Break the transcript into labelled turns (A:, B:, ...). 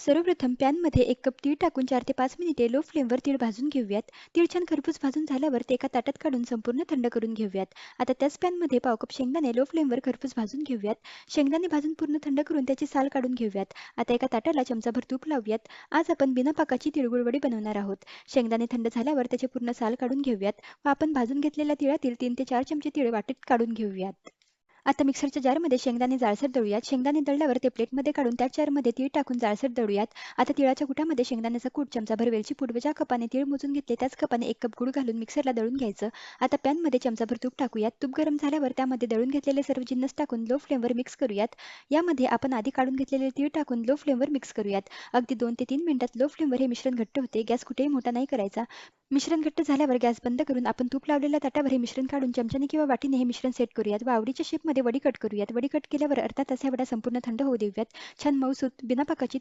A: सर्वप्रथम पॅनमध्ये 1 कप तीळ टाकून 4 ते 5 मिनिटे लो फ्लेमवर तीळ भाजून घेऊयात. तीळ छान खरपूस भाजून झाल्यावर ते एका ताटात काढून संपूर्ण थंड करून घेऊयात. आता त्याच पॅनमध्ये पाव कप शेंगदाणे लो फ्लेमवर खरपूस भाजून घेऊयात. शेंगदाणे भाजून पूर्ण थंड करून त्याची साल काढून घेऊयात. आता एका ताटाला चमचाभर तूप लावूयात. आज आपण बिना पाकाची तिळगुळ वडी बनवणार आहोत. शेंगदाणे थंड झाल्यावर त्याचे पूर्ण साल काढून घेऊयात व आपण भाजून घेतलेल्या तिळातील 3 ते 4 चमचे तीळ वाटीत काढून घेऊयात. आता मिक्सरच्या जारमध्ये शेंगदाणे जाडसर दळूयात. शेंगदाणे दळल्यावर ते प्लेटमध्ये काढून त्याच जारमध्ये तीळ टाकून जाडसर दळूयात. आता तिळाच्या कुटामध्ये शेंगदाण्याचा कूट, चमचाभर वेलची पूड व ज्या कपाने तीळ मोजून घेतले त्याच कपाने 1 कप गूळ घालून मिक्सरला दळून घ्यायचं. आता पॅनमध्ये चमचाभर तूप टाकूयात. तूप गरम झाल्यावर त्यामध्ये दळून घेतलेले सर्व जिन्नस टाकून लो फ्लेमवर मिक्स करूयात. यामध्ये आपण आधी काढून घेतलेले तीळ टाकून लो फ्लेमवर मिक्स करूयात. अगदी 2 ते 3 मिनिटात लो फ्लेमवर हे मिश्रण घट्ट होते. गॅस कुठेही मोठा नाही करायचा. मिश्रण घट्ट झाल्यावर गॅस बंद करून आपण तूप लावलेल्या ताटावर हे मिश्रण काढून चमच्याने किंवा वाटीने हे मिश्रण सेट करूयात व आवडीच्या शेपमध्ये वडी कट करूयात. वडी कट केल्यावर अर्धा तास ह्या वड्या संपूर्ण थंड होऊ देऊयात. छान मऊसूत बिना पाकाची